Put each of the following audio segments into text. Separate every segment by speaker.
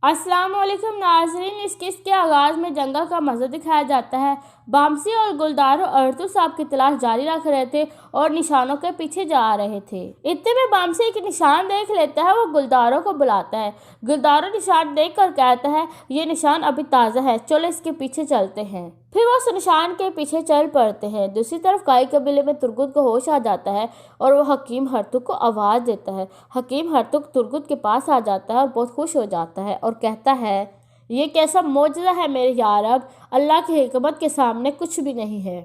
Speaker 1: अस्सलाम वालेकुम नाज़रीन। इस किस्त के आगाज़ में जंगल का मंजर दिखाया जाता है। बामसी और गुलदारो अर्तुर साहब की तलाश जारी रख रहे थे और निशानों के पीछे जा रहे थे। इतने में बामसी एक निशान देख लेता है। वो गुलदारो को बुलाता है। गुलदारो निशान देख कर कहता है, ये निशान अभी ताज़ा है, चलो इसके पीछे चलते हैं। फिर वो उस निशान के पीछे चल पड़ते हैं। दूसरी तरफ काई कबीले में तुर्गुत को होश आ जाता है और वो हकीम हरतुक को आवाज़ देता है। हकीम हरतुक तुर्गुत के पास आ जाता है और बहुत खुश हो जाता है और कहता है, ये कैसा मौजज़ा है मेरे यारब, अल्लाह की हिकमत के सामने कुछ भी नहीं है।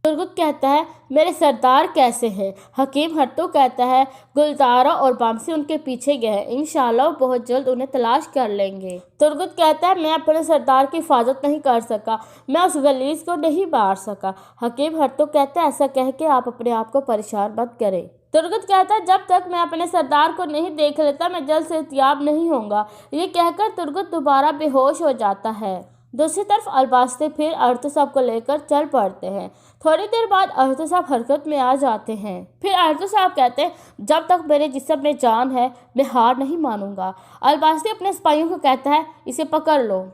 Speaker 1: तुर्गुत कहता है, मेरे सरदार कैसे हैं? हकीम हरतुक कहता है, गुलदारो और बामसी उनके पीछे गए हैं, इंशाल्लाह बहुत जल्द उन्हें तलाश कर लेंगे। तुर्गुत कहता है, मैं अपने सरदार की हिफाजत नहीं कर सका, मैं उस गलीज को नहीं मार सका। हकीम हरतुक कहता है, ऐसा कह के आप अपने आप को परेशान मत करें। तुर्गुत कहता है, जब तक मैं अपने सरदार को नहीं देख लेता मैं जल्द से एहतियात नहीं होऊंगा। ये कहकर तुर्गुत दोबारा बेहोश हो जाता है। दूसरी तरफ अलबास्ते फिर अर्तुर साहब को लेकर चल पड़ते हैं। थोड़ी देर बाद अर्तुर साहब हरकत में आ जाते हैं। फिर अर्तुर साहब कहते हैं, जब तक मेरे जिस्म में जान है मैं हार नहीं मानूंगा। अलबास्ते अपने सिपाहियों को कहता है, इसे पकड़ लो।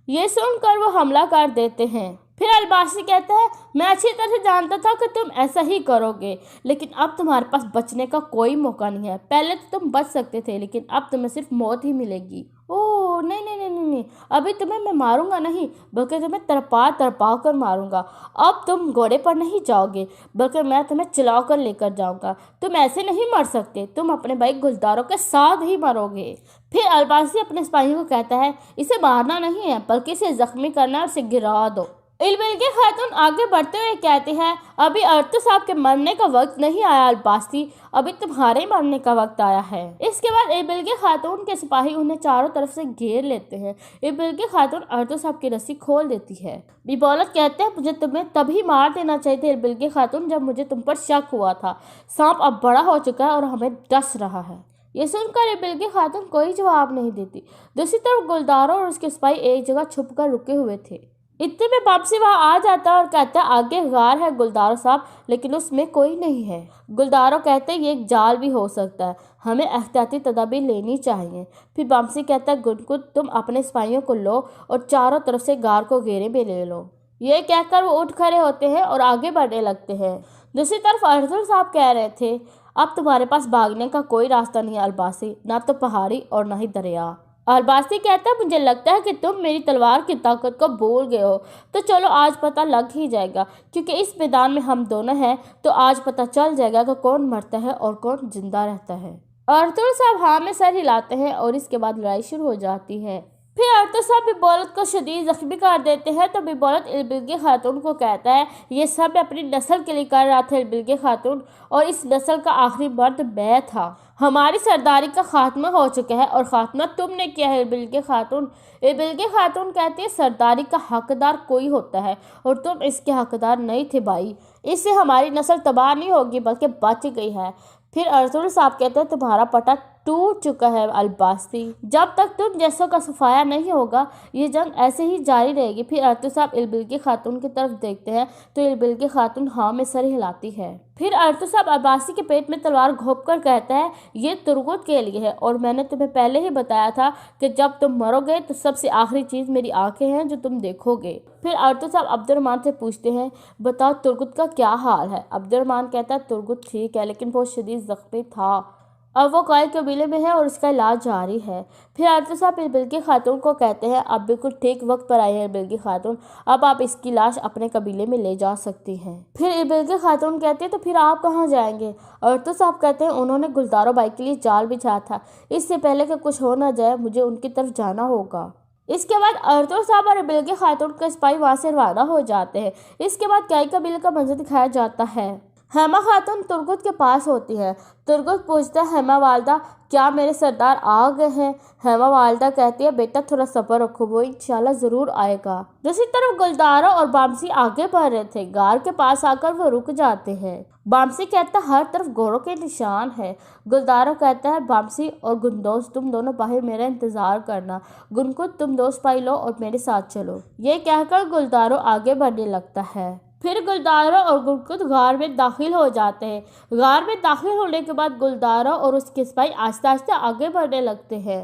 Speaker 1: ये सुनकर वो हमला कर देते हैं। फिर अलबासी कहता है, मैं अच्छी तरह से जानता था कि तुम ऐसा ही करोगे, लेकिन अब तुम्हारे पास बचने का कोई मौका नहीं है। पहले तो तुम बच सकते थे, लेकिन अब तुम्हें सिर्फ मौत ही मिलेगी। ओह नहीं नहीं नहीं नहीं नहीं, अभी तुम्हें मैं मारूंगा नहीं, बल्कि तुम्हें तड़पा कर मारूंगा। अब तुम घोड़े पर नहीं जाओगे, बल्कि मैं तुम्हें चला कर लेकर जाऊंगा। तुम ऐसे नहीं मर सकते, तुम अपने भाई गुलदारों के साथ ही मरोगे। फिर अलबासी अपने सिपाहियों को कहता है, इसे मारना नहीं है, बल्कि इसे जख्मी करना और इसे गिरा दो। इलबिल्गे खातून आगे बढ़ते हुए कहते हैं, अभी अर्तुर साहब के मरने का वक्त नहीं आया अलबासी, अभी तुम्हारे मरने का वक्त आया है। इसके बाद इलबिल्गे खातून के सिपाही उन्हें चारों तरफ से घेर लेते हैं। इलबिल्गे खातून अर्तुर साहब की रस्सी खोल देती है। बिबौलत कहते हैं, मुझे तुम्हें तभी मार देना चाहिए था इलबिल्गे खातून, जब मुझे तुम पर शक हुआ था। सांप अब बड़ा हो चुका है और हमें डस रहा है। ये सुनकर इलबिल्गे खातून कोई जवाब नहीं देती। दूसरी तरफ गुलदारो और उसके सिपाही एक जगह छुप कर रुके हुए थे। इतने में बामसी वहाँ आ जाता है और कहता है, आगे गार है गुलदारो साहब, लेकिन उसमें कोई नहीं है। गुलदारो कहते हैं, ये एक जाल भी हो सकता है, हमें एहतियाती तदाबीर लेनी चाहिए। फिर बामसी कहता है, गुनगुन तुम अपने सिपाहियों को लो और चारों तरफ से गार को घेरे में ले लो। ये कहकर वो उठ खड़े होते हैं और आगे बढ़ने लगते हैं। दूसरी तरफ अर्तुर साहब कह रहे थे, अब तुम्हारे पास भागने का कोई रास्ता नहीं है अलबासी, ना तो पहाड़ी और ना ही दरिया। अलबासी कहता है, मुझे लगता है कि तुम मेरी तलवार की ताकत को भूल गए हो। तो चलो आज पता लग ही जाएगा, क्योंकि इस मैदान में हम दोनों हैं, तो आज पता चल जाएगा कि कौन मरता है और कौन जिंदा रहता है। अर्तुर साहब हाँ में सर हिलाते हैं और इसके बाद लड़ाई शुरू हो जाती है। फिर अर्तुर साहब बिबौलत को शदीद जख्मी कर देते हैं। तो बिबौलत इलबिल्गे खातून को कहता है, ये सब अपनी नस्ल के लिए कर रहा था इलबिल्गे खातून, और इस नस्ल का आखिरी मर्द मैं था। हमारी सरदारी का खात्मा हो चुका है और खात्मा तुमने किया है इलबिल्गे खातून। इलबिल्गे खातून कहती है, सरदारी का हकदार कोई होता है और तुम इसके हकदार नहीं थे भाई। इससे हमारी नस्ल तबाह नहीं होगी बल्कि बच गई है। फिर अर्तुर साहब कहते हैं, तुम्हारा पटा टूट चुका है अलबासी, जब तक तुम जैसों का सफाया नहीं होगा ये जंग ऐसे ही जारी रहेगी। फिर अर्तुर साहब इलबिल्गे खातून की तरफ देखते हैं तो इलबिल्गे खातून हाँ में सर हिलाती है। फिर अर्तुर साहब अलबासी के पेट में तलवार घोंप कर कहता है, ये तुर्गुत के लिए है और मैंने तुम्हें पहले ही बताया था कि जब तुम मरोगे तो सबसे आखिरी चीज़ मेरी आंखें हैं जो तुम देखोगे। फिर अर्तुर साहब अब्दुर्रहमान से पूछते हैं, बताओ तुर्गुत का क्या हाल है? अब्दुर्रहमान कहता है, तुर्गुत ठीक है, लेकिन बहुत शदीद जख्मी था, अब वो काई कबीले में है और इसका इलाज जारी है। फिर अर्तुर साहब इलबिल्गे खातून को कहते हैं, अब बिल्कुल ठीक वक्त पर आई है इलबिल्गे खातून, अब आप इसकी लाश अपने कबीले में ले जा सकती हैं। फिर इलबिल्गे खातून कहती है, तो फिर आप कहाँ जाएंगे? अर्तुर साहब कहते हैं, उन्होंने गुलदारो भाई के लिए जाल बिछाया था, इससे पहले कि कुछ हो ना जाए मुझे उनकी तरफ जाना होगा। इसके बाद अर्तुर साहब और इलबिल्गे खातून के सिपाही वहाँ से रवाना हो जाते हैं। इसके बाद काई कबीले का मंजर दिखाया जाता है। हेमा खातून तुर्गुत के पास होती है। तुर्गुत पूछता है, हेमा वालदा क्या मेरे सरदार आ गए हैं? हेमा वालदा कहती है, बेटा थोड़ा सब्र रखो, वो इंशाल्लाह ज़रूर आएगा। दूसरी तरफ गुलदारो और बामसी आगे बढ़ रहे थे। गार के पास आकर वो रुक जाते हैं। बामसी कहता है, हर तरफ घोड़ों के निशान है। गुलदारो कहता है, बामसी और गुंदोस तुम दोनों बाहर मेरा इंतजार करना, गुनगुन तुम दो सिपाही लो और मेरे साथ चलो। ये कहकर गुलदारो आगे बढ़ने लगता है। फिर गुलदारो और गुनगुन गार में दाखिल हो जाते हैं। गार में दाखिल होने के बाद गुलदारो और उसके सिपाही आहिस्ता आहिस्ता आगे बढ़ने लगते हैं।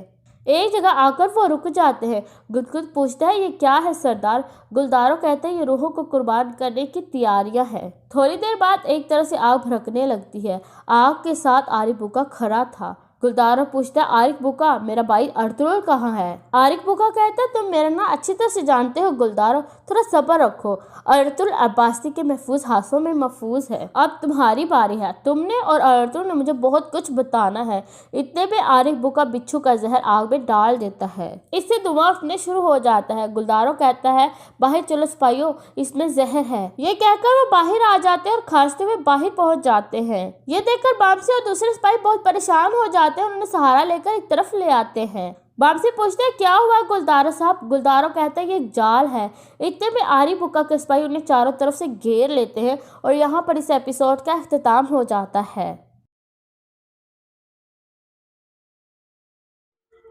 Speaker 1: एक जगह आकर वो रुक जाते हैं। गुदगुद पूछता है, ये क्या है सरदार? गुलदारो कहते हैं, ये रूहों को कुर्बान करने की तैयारियां हैं। थोड़ी देर बाद एक तरफ से आग भड़कने लगती है। आग के साथ आरिफ बुका खड़ा था। गुलदारो पूछता है, आरिफ बुका, मेरा भाई अर्तुगरुल कहाँ है? आरिफ बुका कहता है, तुम मेरा नाम अच्छी तरह से जानते हो गुलदारो, थोड़ा सब्र रखो। अर्तुगरुल अब्बासी के महफूज हाथों में महफूज है। अब तुम्हारी बारी है। तुमने और अर्तुगरुल ने मुझे बहुत कुछ बताना है। इतने में आरिफ बुका बिच्छू का जहर आग में डाल देता है। इससे धुआं उठने शुरू हो जाता है। गुलदारो कहता है, बाहर चलो सिपाहियों, इसमें जहर है। ये कहकर वो बाहर आ जाते हैं और खांसते हुए बाहर पहुंच जाते हैं। ये देखकर बामसी और दूसरे सिपाही बहुत परेशान हो जाते हैं और उन्हें सहारा लेकर एक तरफ ले आते हैं। बामसी पूछते हैं, क्या हुआ गुलदारो साहब? गुलदारो कहता है, ये एक जाल है। इतने में आरिफ बुका के सिपाही उन्हें चारों तरफ से घेर लेते हैं और यहाँ पर इस एपिसोड का इख्तिताम हो जाता है।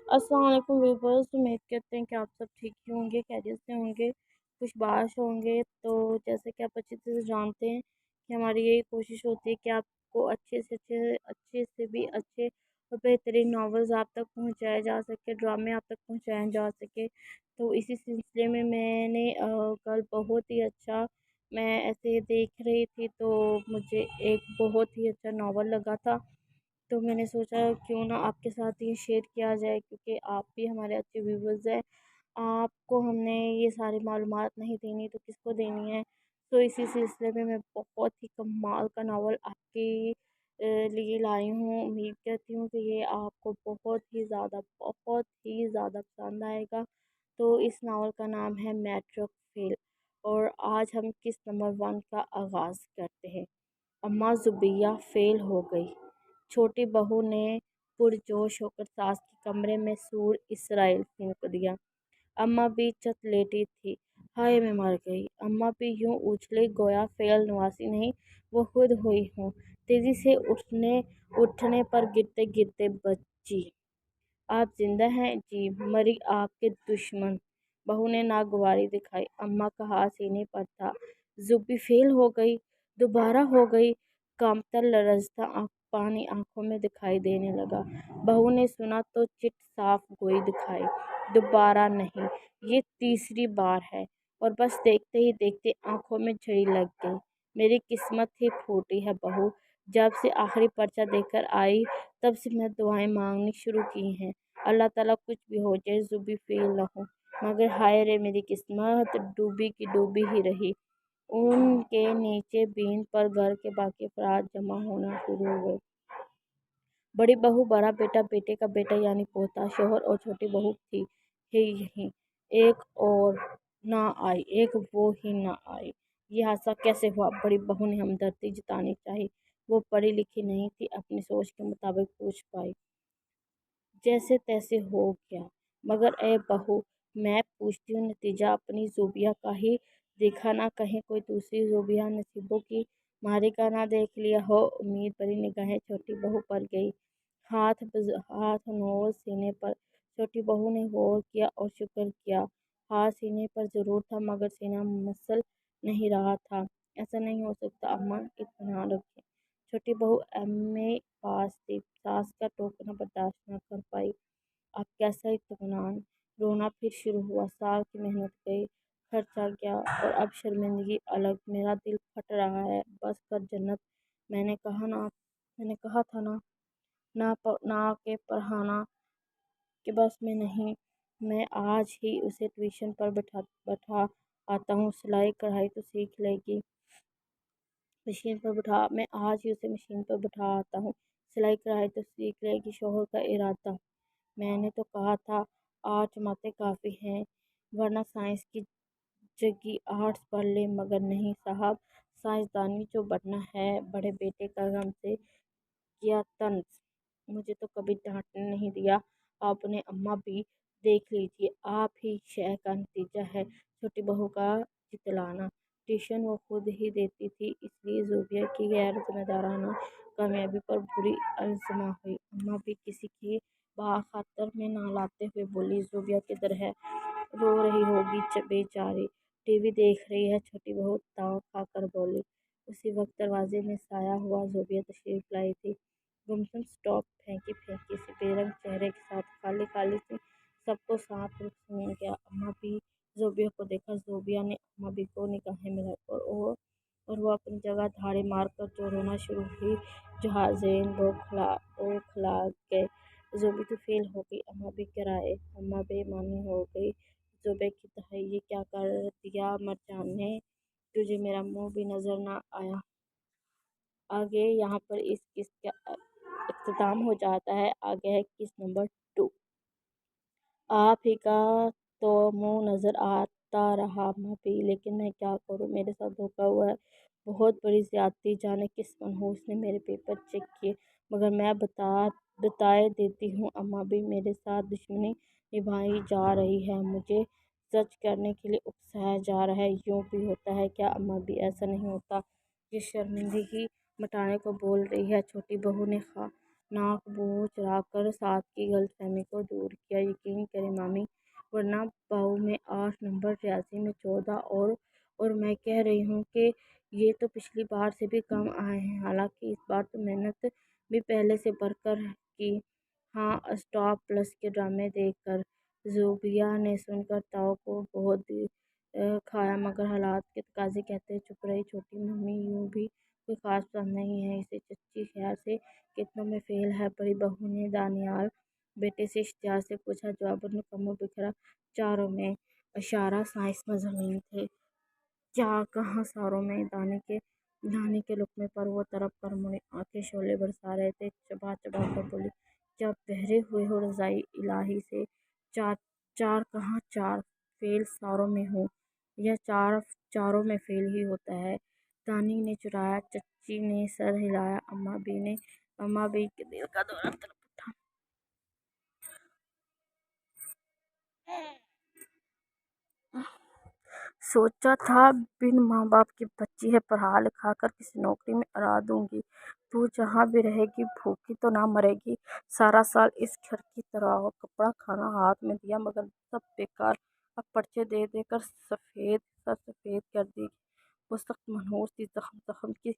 Speaker 1: अस्सलाम वालेकुम व्यूवर्स, उम्मीद करते हैं कि आप सब ठीक ही होंगे, खैरियत से होंगे, खुशबाश होंगे। तो जैसे कि आप अच्छी तरह से जानते हैं कि हमारी यही कोशिश होती है कि आपको अच्छे से भी अच्छे और बेहतरीन नॉवेल्स आप तक पहुंचाए जा सके, ड्रामे आप तक पहुंचाए जा सके। तो इसी सिलसिले में मैंने कल बहुत ही अच्छा, मैं ऐसे देख रही थी तो मुझे एक बहुत ही अच्छा नावल लगा था। तो मैंने सोचा क्यों ना आपके साथ ये शेयर किया जाए, क्योंकि आप भी हमारे अच्छे व्यूवर्स हैं। आपको हमने ये सारी मालूमात नहीं देनी तो किसको देनी है। तो इसी सिलसिले में मैं बहुत ही कमाल का नावल आपके लिए लाई हूँ। उम्मीद करती हूँ कि ये आपको बहुत ही ज़्यादा पसंद आएगा। तो इस नावल का नाम है मैट्रिक फेल। और आज हम किस नंबर 1 का आगाज़ करते हैं। अम्मा ज़ुबैया फ़ेल हो गई। छोटी बहू ने पुरजोश होकर सास के कमरे में सूर इसराइल फूंक दिया। अम्मा भी चत लेटी थी। हाय मैं मर गई। अम्मा भी यूं उछली गोया फ़ेल नवासी नहीं, वो खुद हुई हूँ। तेज़ी से उठने पर गिरते गिरते बची। आप जिंदा हैं? जी। मरी आपके दुश्मन। बहू ने नागवारी दिखाई। अम्मा का हाथ सीने पर था। जुब्बी फेल हो गई, दोबारा हो गई। कांपता लरजता पानी आंखों में दिखाई देने लगा। बहू ने सुना तो चिट साफ गोई दिखाई। दोबारा नहीं, ये तीसरी बार है। और बस देखते ही देखते आंखों में झड़ी लग गई। मेरी किस्मत ही फूटी है बहू। जब से आखिरी पर्चा देकर आई तब से मैं दुआएं मांगनी शुरू की हैं। अल्लाह ताला कुछ भी हो जाए, ज़ुबी फेल न हो। मगर हाय रे मेरी किस्मत, डूबी की डूबी ही रही। उनके नीचे बीन पर घर के बाकी अफराद जमा होना शुरू हुए। बड़ी बहू, बड़ा बेटा, बेटे का बेटा यानी पोता, शोहर और छोटी बहू थी ही यही। एक और ना आई, एक वो ही ना आई। ये हादसा कैसे हुआ? बड़ी बहू ने हमदर्दी जतानी चाहिए। वो पढ़ी लिखी नहीं थी, अपनी सोच के मुताबिक पूछ पाई। जैसे तैसे हो गया। मगर ए बहू, मैं पूछती हूँ नतीजा अपनी ज़ुबिया का ही देखा ना, कहीं कोई दूसरी ज़ुबिया नसीबों की मारी का ना देख लिया हो। उम्मीद भरी निगाहें छोटी बहू पर गई। हाथ नोज सीने पर। छोटी बहू ने गौर किया और शुक्र किया। हाथ सीने पर ज़रूर था मगर सीना मसल नहीं रहा था। ऐसा नहीं हो सकता अम्मा, इत्मीनान रखें। छोटी बहू एमए पास थी। सास का टोकना बर्दाश्त न कर पाई। अब कैसा इत्मीनान। रोना फिर शुरू हुआ। साल की मेहनत गई, खर्चा गया और अब शर्मिंदगी अलग। मेरा दिल फट रहा है। बस कर जन्नत। मैंने कहा था ना, ना के पढ़ाना कि बस में नहीं। मैं आज ही उसे ट्यूशन पर बैठा आता हूँ। सिलाई कढ़ाई तो सीख लेगी। मैं आज ही उसे मशीन पर बैठा आता हूँ। सिलाई कढ़ाई तो सीख लेगी। शोहर का इरादा। मैंने तो कहा था 8 जमातें काफ़ी हैं, वरना साइंस की जगह आर्ट्स पढ़ ले। मगर नहीं साहब, साइंसदानी जो बनना है, बड़े बेटे का गम से किया तंज। मुझे तो कभी डांटने नहीं दिया आपने। अम्मा भी देख लीजिए, आप ही शय का नतीजा है छोटी बहू का जितलाना। ट्यूशन वो खुद ही देती थी, इसलिए ज़ुबिया की गैर जिम्मेदाराना कामयाबी पर बुरी अलजमा हुई। अम्मा भी किसी की बाखातर में ना लाते हुए बोली, ज़ुबिया किधर है? रो रही होगी बेचारी, टीवी देख रही है। छोटी बहू ताव खाकर बोली। उसी वक्त दरवाजे में साया हुआ ज़ुबिया तशरीफ लाई थी। गुमसुम स्टॉप फेंकी फेंकी सी बेरंग चेहरे के साथ, खाली खाली सी सबको साफ रूप से मिल गया। अम्मा भी जोबिया को देखा। जोबिया ने अम्मा भी को निगाहें मिलाई और वो अपनी जगह धाड़े मारकर जो रोना शुरू हुई। जहाज़ेन वो खिला गए। जोबी तो फेल हो गई। अम्मा भी गिराए। अम्मा बेईमानी हो गई। जोबे की दहाई ये क्या कर दिया मरजान ने, तुझे मेरा मुंह भी नजर ना आया। आगे यहाँ पर इस किस का इख्तिताम हो जाता है। आगे है किस नंबर 2। आप ही का तो मुंह नजर आता रहा भाभी, लेकिन मैं क्या करूं, मेरे साथ धोखा हुआ है। बहुत बड़ी ज्यादती, जाने किस मनहूस ने मेरे पेपर चेक किए, मगर मैं बताए देती हूँ। अम्मा भी मेरे साथ दुश्मनी निभाई जा रही है, मुझे सच करने के लिए उकसाया जा रहा है। यूं भी होता है क्या अम्मा भी? ऐसा नहीं होता। ये शर्मिंदगी मिटाने को बोल रही है। छोटी बहू ने नाक बूझ चढ़ाकर साथ की गलतफहमी को दूर किया। यकीन करें मामी, वरना बहू में 8 नंबर, रियाजी में 14 और मैं कह रही हूँ कि ये तो पिछली बार से भी कम आए हैं। हालांकि इस बार तो मेहनत भी पहले से बढ़कर की। हाँ, स्टॉप प्लस के ड्रामे देखकर। ज़ोबिया ने सुनकर ताऊ को बहुत खाया, मगर हालात के तकाजे कहते चुप रही। छोटी मम्मी यूं भी कोई खास पसंद नहीं है इसे। चच्ची खैर से कितनों में फेल है। बड़ी बहू ने दानियाल बेटे से इश्तिहार से पूछा। जवाब में कमो बिखरा, चारों में इशारा साइंस में ज़मीन थे। क्या कहाँ सारों में दाने के लुकमे पर वो तरफ पर मुड़ी आंखें शोले बरसा रहे थे। चबा चबा कर बोली, जब बहरे हुए हो रज़ाई इलाही से। चार चार कहाँ, चार फेल सारों में हो या चारों में फेल ही होता है। दानी ने चुराया। चच्ची ने सर हिलाया। अम्मा बी के दिल का दौरा तड़प उठा। सोचा था बिन माँ बाप की बच्ची है, पढ़ा लिखा कर किसी नौकरी में अड़ा दूंगी। तू जहाँ भी रहेगी भूखी तो ना मरेगी। सारा साल इस घर की तरह हो, कपड़ा खाना हाथ में दिया मगर सब बेकार। अब पर्चे दे देकर सर सफेद कर दी। वो सख्त मनहूस थी। जख्म जख्म की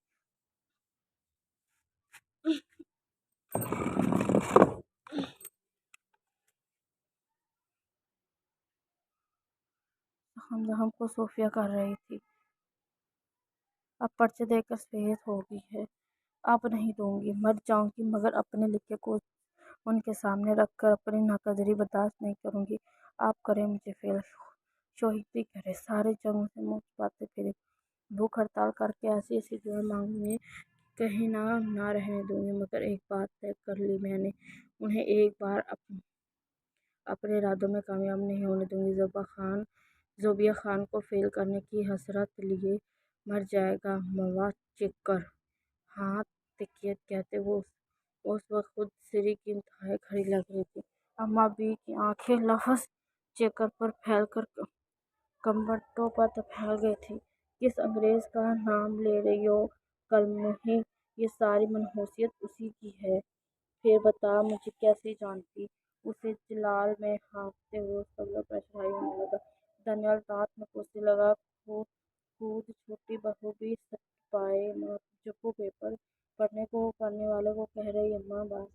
Speaker 1: जख्म जख्म को सोफिया कर रही थी। अब पर्चे देकर सफेद हो गई है। अब नहीं दूंगी, मर जाऊंगी मगर अपने लिखे को उनके सामने रखकर अपनी नाकदरी बर्दाश्त नहीं करूंगी। आप करें मुझे फेल, शोहिदी करे, सारे जंग से मुंह छुपाते फिरे, भूख हड़ताल करके ऐसी ऐसी दुआ मांगूंगी कहीं ना रहने दूंगी। मगर एक बात तय कर ली मैंने, उन्हें एक बार अपने इरादों में कामयाब नहीं होने दूंगी। जोबिया खान को फेल करने की हसरत लिए मर जाएगा मवा चेक कर। हाँ, तकियत कहते वो उस वक्त खुद सिरी की इंतहाई खड़ी लग रही थी। अम्मा बी की आंखें लफ्ज चेकर पर फैलकर कमबरटों पर फैल गई थी। किस अंग्रेज का नाम ले रही हो कलमुही? ये सारी मनहूसियत उसी की है। फिर बता, मुझे कैसे जानती? उसे जलाल में हाँकते हुए सब प्रेशराइज होने लगा। दानियाल दांत में कोसने लगा। कूद छोटी बहू भी सट पाए। चुप्पू पेपर पढ़ने वाले को कह रही, अम्मा बात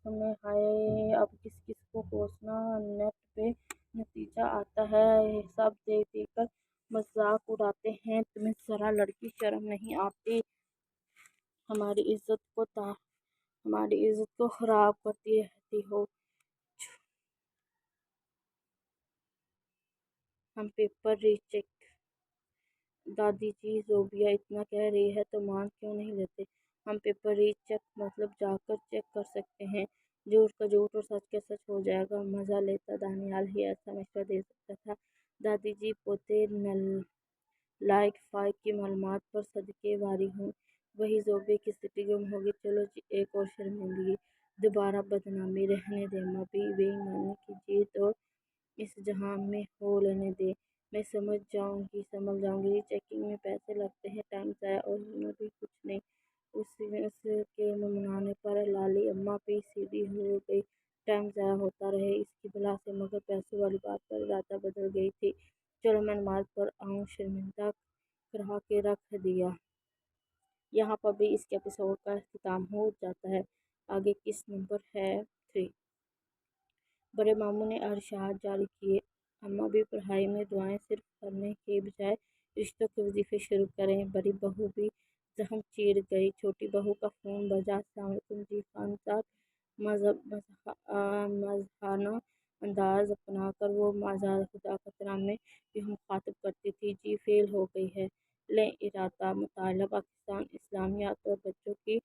Speaker 1: तुम्हें हाय अब किस किस को कोसना। नेट पे नतीजा आता है, सब देख देख कर मजाक उड़ाते हैं। तुम्हें जरा लड़की शर्म नहीं आती? हमारी इज्जत को खराब करती रहती हो। हम पेपर रीचेक। दादी जी, जोबिया इतना कह रही है तो मान क्यों नहीं लेते? हम पेपर रीचेक मतलब जाकर चेक कर सकते हैं। झूठ का झूठ और सच का सच हो जाएगा। मजा लेता दानियाल ही ऐसा मशवरा दे सकता था। दादी जी, पोते लाइक फाइक की मालूमात पर सदके वारी हूँ। वही जोबे की स्थिति गुम होगी। चलो जी, एक और शर्मिंदगी, दोबारा बदनामी रहने दे। अम्मा भी बेईमानी की जीत और इस जहां में हो लेने दे। मैं समझ जाऊंगी। चेकिंग में पैसे लगते हैं, टाइम ज़ाया और हुनर भी कुछ नहीं। उसके मनाने पर लाली अम्मा भी सीधी हो गई। टाइम ज़ाया होता रहे इसकी भला से, मगर पैसों वाली बात पर इरादा बदल गई थी। चलो मैं नमाज पर आऊँ, शर्मिंदा करा के रख दिया। यहाँ पर भी इस एपिसोड का अख्तिताम हो जाता है। आगे किस नंबर है 3।
Speaker 2: बड़े मामू ने अरशाद जारी किए। अम्मा भी पढ़ाई में दुआएं सिर्फ करने के बजाय रिश्तों के वजीफे शुरू करें। बड़ी बहू भी जख्म चीर गई। छोटी बहू का फ़ोन बजा। अस्सलाम वालेकुम जी खान साहब। मज़ाहाना अंदाज अपनाकर वो माज़ार खुदा का तराम में यूँ मुखातब करती थी। जी फेल हो गई है। लें इरादा मुताला पाकिस्तान इस्लामियात और बच्चों की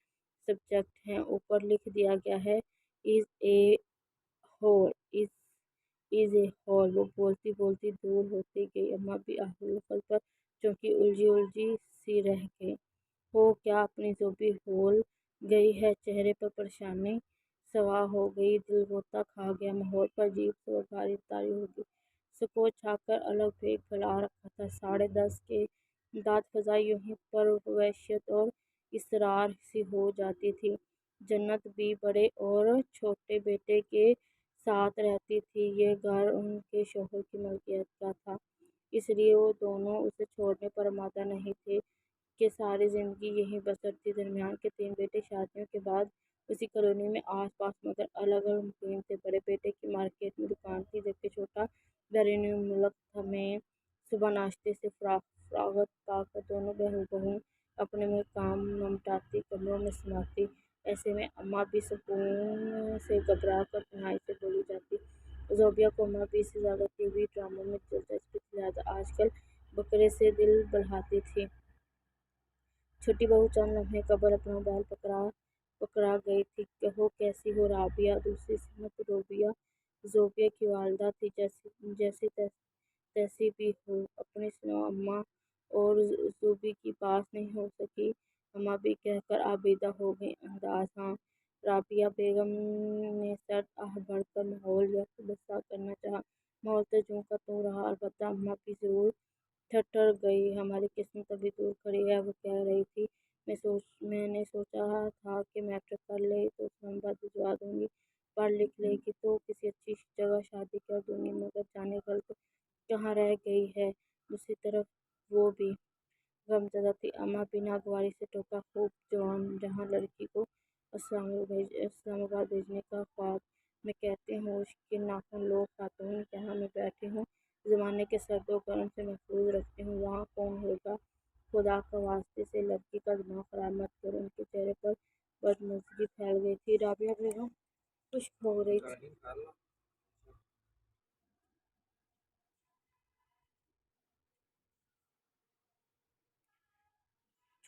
Speaker 2: सब्जेक्ट हैं। ऊपर लिख दिया गया है is a whole is a hall. वो बोलती बोलती दूर होती गई। अम्मा भी आहुल पर चौंकी उलझी उलझी सी रह गई। हो क्या अपनी जोबी होल गई है। चेहरे पर परेशानी सवार हो गई। दिल गोता खा गया। माहौल पर अजीब सी और भारी तारी हो गई। सुकोत छाकर अलग भेग फैला रखा था। 10:30 के दाद फजा यूं ही परवैशियत और इसरार सी हो जाती थी। जन्नत भी बड़े और छोटे बेटे के साथ रहती थी। ये घर उनके शौहर की मलकियत का था, इसलिए वो दोनों उसे छोड़ने पर आमादा नहीं थे कि सारी जिंदगी यहीं बसर थी। दरमियान के 3 बेटे शादियों के बाद उसी कॉलोनी में आस पास मगर अलग अलग मुकीम थे। बड़े बेटे की मार्केट में दुकान थी, जबकि छोटा बैरून मुल्क में सुबह नाश्ते से फरागत पाकर दोनों बहू अपने में काम निपटाती, कमरों में समाती। ऐसे में अम्मा भी सुकून से घबरा कर तन्हाई से बोली जाती। ज़ोबिया को अम्मा भी से ज़्यादा टीवी ड्रामों में दिलचस्पी थी, लिहाजा आजकल बकरे से दिल बढ़ाती थी। छोटी बहू चंद लम्हे कबल अपना बैल पकड़ा गई थी। कहो कैसी हो राबिया। दूसरी सिमत ज़ोबिया की वालदा थी। जैसी तैसी भी हो, अपनी सुनाओ अम्मा। और ज़ोबी की पास नहीं हो सकी। अम्मा भी कहकर आबीदा हो गई। अंदाज हाँ। राबिया बेगम ने सर्द आह भरकर माहौल यकबसा करना चाहा। माहौल तो जूं का त्यों रहा, अलबत्ता अम्मा भी जरूर ठठर गई। हमारी किस्मत अभी दूर खड़ी है, वो कह रही थी। मैंने सोचा था कि मैट्रिक कर ले तो इस्लामाबाद भिजवा दूंगी, पढ़ लिख लेगी तो किसी अच्छी जगह शादी कर दूंगी, मगर जाने गलत कहाँ रह गई है। दूसरी तरफ वो भी गमज़दा थी। अम्मा भी नागवारी से टोका, खूब जवान जहाँ लड़की को इस्लामाबाद भेजने का ख्वाब। मैं कहती हूँ उसके नाखून लो खातून, यहाँ मैं बैठी हूँ ज़माने के सर्दो गर्म से महफूज रखती हूँ, वहाँ कौन होगा। खुदा का वास्ते से लड़की का दिमाग खराब मत करो। उनके चेहरे पर बदमज़गी फैल गई थी। राबिया बेगम खुश्क हो रही थी।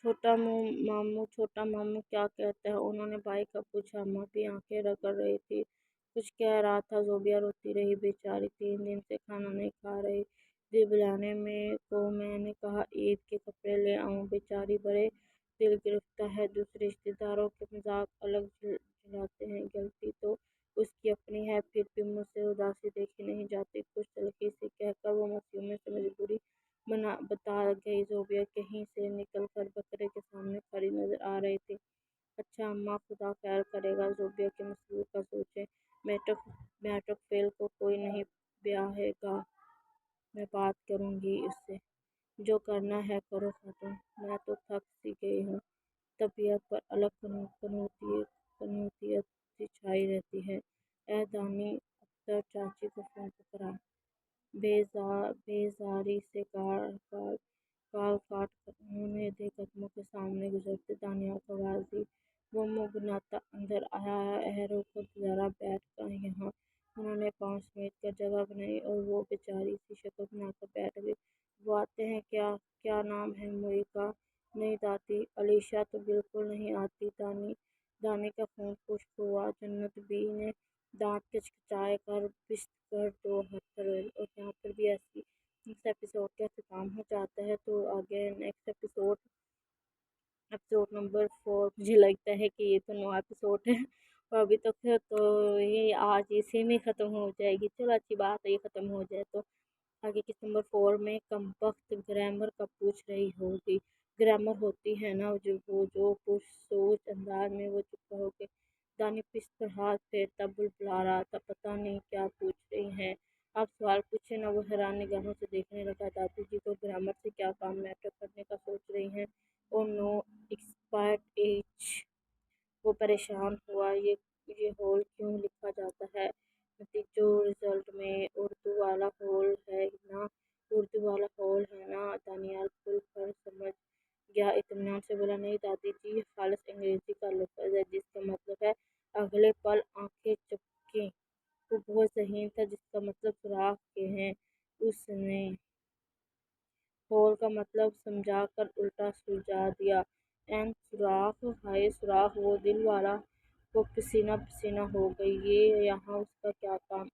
Speaker 2: छोटा मामू क्या कहता है। उन्होंने भाई का पूछा। अम्मा भी आंखें रगड़ रही थी। कुछ कह रहा था। ज़ोबिया रोती रही। बेचारी 3 दिन से खाना नहीं खा रही। दिल बुलाने में को मैंने कहा ईद के कपड़े ले आऊं। बेचारी बड़े दिल गिरफ्ता है। दूसरे रिश्तेदारों के मजाक अलग झुलाते हैं। गलती तो उसकी अपनी है, फिर भी मुझसे उदासी देखी नहीं जाती। कुछ तलखी से कहकर वो मासूमियत से मजबूरी बता गई। ज़ोबिया कहीं से निकलकर बकरे के सामने खड़ी नजर आ रही थी। अच्छा अम्मा, खुदा खैर करेगा। ज़ोबिया के मसरूर का सोचे। मैट्रिक मैट्रिक फेल को कोई नहीं ब्याहेगा। मैं बात करूंगी उससे। जो करना है करो खातून, मैं तो थक सी गई हूँ। तबीयत पर अलग कनूतियत सी छाई रहती है। ए दानी, अख्तर चाची को फ़ोन पकड़ा। बेजारी से काल काट कर उन्होंने दे कदमों के सामने गुजरते दानिया को आवाज़ दी। वो मुँह बनाता अंदर आया। रुको ज़रा, बैठ कर यहाँ। उन्होंने पाँव समेट कर जगह बनाई और वो बेचारी सी शक्ल बनाकर बैठ गई। वो आते हैं क्या? क्या नाम है मुई का? नहीं दादी, अलीशा तो बिल्कुल नहीं आती। दानी का फ़ोन खुश्क हुआ। जन्नत बी ने दांत कचकचाए कर पिश्त कर 2 हाथ फैलाए। और यहाँ पर भी ऐसी इस एपिसोड का अख्ताम हो जाता है। तो आगे नेक्स्ट एपिसोड नंबर 4, मुझे लगता है कि ये तो 9 एपिसोड है और अभी तक तो ये आज इसी में ख़त्म हो जाएगी। चलो अच्छी बात है, ये ख़त्म हो जाए तो आगे किस नंबर 4 में कमबख्त ग्रामर का पूछ रही होगी। ग्रामर होती है ना जो कुछ सोच अंदाज में वो चुप हो गई। दानी पिस्त पर हाथ फेरता बुलबुला रहा था। पता नहीं क्या पूछ रही हैं। आप सवाल पूछे ना। वो हैरान निगाहों से देखने लगा। दादी जी को ग्रामर से क्या काम, मैट्रिक करने का सोच रही हैं। Oh no, expired age. वो परेशान हुआ। ये होल क्यों लिखा जाता है? नतीजों ہول ہے نا؟ دانیال کھل کر سمجھ گیا۔ اطمینان سے بولا، نہیں دادی جی، یہ خالص انگریزی کا لفظ ہے جس کا مطلب ہے اگلے پل آنکھیں چپکیں۔ وہ بہت ذہین تھا، جس کا مطلب سوراخ کے ہیں۔ اس نے ہول کا مطلب سمجھا کر الٹا سلجھا دیا۔ این سوراخ، ہائے سوراخ! وہ دل والا وہ پسینہ پسینہ ہو گئی۔ یہ یہاں اس کا کیا کام؟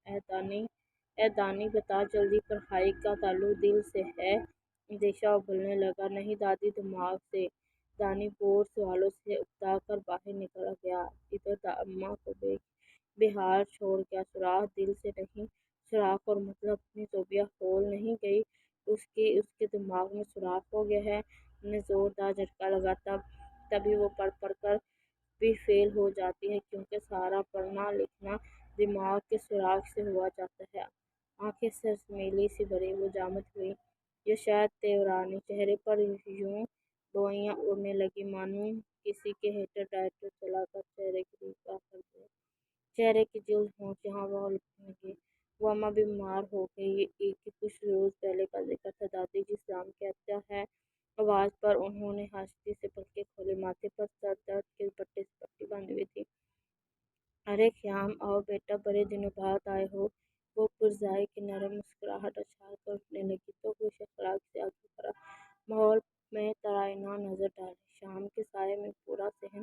Speaker 2: اے دانی بتا جلدی، پڑھائی کا تعلق دل سے ہے؟ اندیشہ ابلنے لگا۔ نہیں دادی، دماغ سے۔ دانی بور سوالوں سے اکتا کر باہر نکل گیا۔ ادھر اماں کو بے حال چھوڑ گیا۔ سوراخ دل سے نہیں، سوراخ اور مطلب اپنی زوبیہ ہول نہیں گئی، اس کے دماغ میں سوراخ ہو گیا ہے۔ انہیں زوردار جھٹکا لگا۔ تبھی وہ پڑھ پڑھ کر بھی فیل ہو جاتی ہے، کیونکہ سارا پڑھنا لکھنا دماغ کے سوراخ سے ہوا جاتا ہے۔ آنکھیں سرسمیلی سی بھری، وہ جامد ہوئی۔ یہ شاید تیورانی چہرے پر یوں ڈوئیاں اڑنے لگیں مانوں کسی کے ہیٹر ڈائریکٹر چلا کر چہرے کی دیکھ کر دے۔ چہرے کی جلد ہونٹ یہاں وہاں اڑنے لگے۔ وہ اماں بیمار ہو گئی، یہ ایک کچھ روز پہلے کا ذکر تھا۔ دادی جی سلام کہتا ہے آواز پر۔ انہوں نے آہستگی سے پلکیں کھولیں۔ ماتھے پر سر درد کے پٹے سے پٹی باندھی ہوئی تھی۔ ارے خیام، آؤ بیٹا، بڑے دنوں بعد آئے ہو۔ وہ پرزائی کی نرم مسکراہٹ اچھال کر اٹھنے لگی تو خوش اخلاقی سے آگے بڑھا۔ ماحول میں ترائنا نظر ڈالیں۔ شام کے سائے میں پورا صحن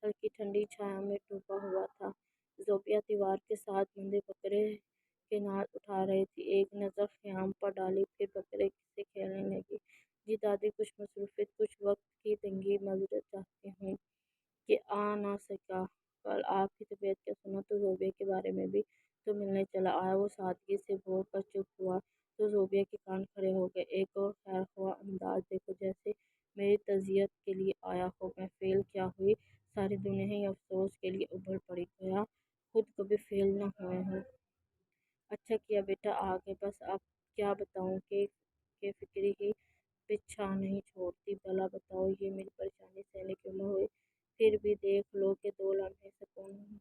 Speaker 2: ہلکی ٹھنڈی چھایا میں ڈوبا ہوا تھا۔ زوبیہ دیوار کے ساتھ بندھے بکرے کے نال اٹھا رہی تھی۔ ایک نظر خیام پر ڈالی، پھر بکرے سے کھیلنے لگی۔ جی دادی، کچھ مصروفیت، کچھ وقت کی تنگی، معذرت چاہتی ہوں کہ آ نہ سکا کل۔ آپ کی طبیعت کیا؟ سنا تو زوبیہ کے بارے میں بھی تو ملنے چلا آیا۔ وہ سادگی سے بول کر چپ ہوا تو زوبیہ کے کان کھڑے ہو گئے۔ ایک اور خیر خواہ انداز دیکھو، جیسے میری تعزیت کے لیے آیا ہو۔ میں فیل کیا ہوئی؟ ساری دنیا ہی افسوس کے لیے ابھر پڑی، گویا خود کبھی فیل نہ ہوئے ہوں۔ اچھا کیا بیٹا آ گئے، بس اب کیا بتاؤں کہ فکری ہی پیچھا نہیں چھوڑتی۔ بھلا بتاؤ، یہ میری پریشانی سہنے کی عمر ہوئی، پھر بھی دیکھ لو کہ 2 لمحے سکون